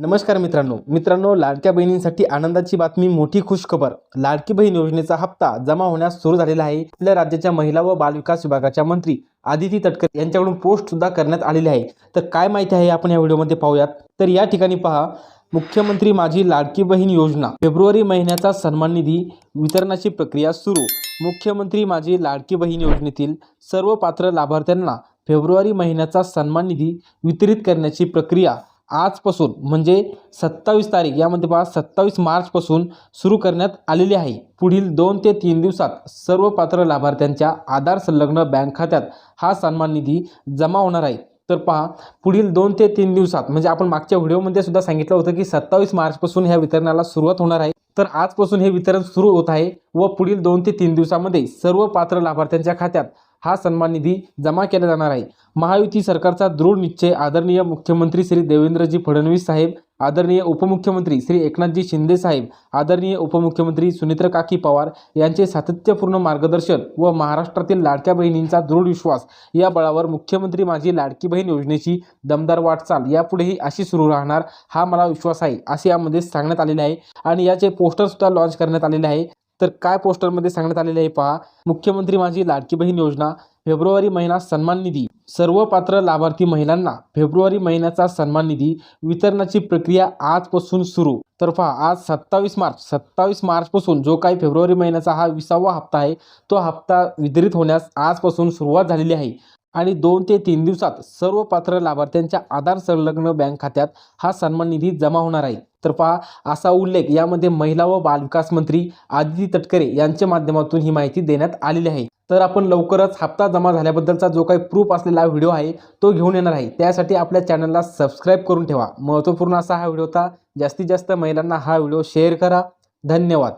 नमस्कार मित्रांनो, लाडक्या बहिणींसाठी आनंदाची बातमी, मोठी खुशखबर। लाडकी बहीण योजनेचा हप्ता जमा होण्यास सुरू झालेला आहे। आपल्या राज्याच्या महिला व बालविकास विभागाच्या मंत्री आदिती तटकरे यांच्याकडून पोस्ट सुद्धा करण्यात आलेली आहे। तर काय माहिती आहे आपण या व्हिडिओमध्ये पाहूयात। तर या ठिकाणी पहा, मुख्यमंत्री माझी लाडकी बहीण योजना फेब्रुवारी महिन्याचा सन्मान निधी वितरणाची प्रक्रिया सुरू। मुख्यमंत्री माझी लाडकी बहीण योजनेतील सर्व पात्र लाभार्थ्यांना फेब्रुवारी महिन्याचा सन्मान निधी वितरित करण्याची प्रक्रिया आजपासून म्हणजे 27 तारीख, यामध्ये पहा 27 मार्चपासून सुरू करण्यात आलेली आहे। पुढील 2 ते 3 दिवसात सर्व पात्र लाभार्थ्यांच्या आधार संलग्न बँक खात्यात हा सन्मान निधी जमा होणार आहे। तर पहा, पुढील 2 ते 3 दिवसात म्हणजे आपण मागच्या व्हिडिओमध्ये सुद्धा सांगितलं होतं की 27 मार्चपासून ह्या वितरणाला सुरुवात होणार आहे। तर आजपासून हे वितरण सुरू होत आहे व पुढील 2 ते 3 दिवसांमध्ये सर्व पात्र लाभार्थ्यांच्या खात्यात हा सन्मान निधी जमा केला जाणार आहे। महायुती सरकारचा दृढ निश्चय आदरणीय मुख्यमंत्री श्री देवेंद्रजी फडणवीस साहेब, आदरणीय उपमुख्यमंत्री श्री एकनाथजी शिंदे साहेब, आदरणीय उपमुख्यमंत्री सुनेत्र काकी पवार यांचे सातत्यपूर्ण मार्गदर्शन व महाराष्ट्रातील लाडक्या बहिणींचा दृढ विश्वास या बळावर मुख्यमंत्री माझी लाडकी बहीण योजनेची दमदार वाटचाल यापुढेही अशी सुरू राहणार, हा मला विश्वास आहे, असे यामध्ये सांगण्यात आलेले आहे। आणि याचे पोस्टर सुद्धा लॉन्च करण्यात आलेले आहे। तर काय पोस्टरमध्ये सांगण्यात आलेले आहे पहा, मुख्यमंत्री माझी लाडकी बहीण योजना फेब्रुवारी महिना सन्मान निधी, सर्व पात्र लाभार्थी महिलांना फेब्रुवारी महिन्याचा सन्मान निधी वितरणाची प्रक्रिया आजपासून सुरू। तर पहा, आज 27 मार्चपासून जो काही फेब्रुवारी महिन्याचा हा 20वा हप्ता आहे, तो हप्ता वितरित होण्यास आजपासून सुरुवात झालेली आहे। आणि 2 ते 3 दिवसात सर्व पात्र लाभार्थ्यांच्या आधार संलग्न बँक खात्यात हा सन्मान निधी जमा होणार आहे। तर पहा, असा उल्लेख यामध्ये महिला व बालविकास मंत्री आदिती तटकरे यांच्या माध्यमातून ही माहिती देण्यात आलेली आहे। तर आपण लवकरच हप्ता जमा झाल्याबद्दलचा जो काही प्रूफ असलेला व्हिडिओ आहे तो घेऊन येणार आहे। त्यासाठी आपल्या चॅनलला सबस्क्राईब करून ठेवा। महत्त्वपूर्ण असा हा व्हिडिओ होता। जास्तीत जास्त महिलांना हा व्हिडिओ शेअर करा। धन्यवाद।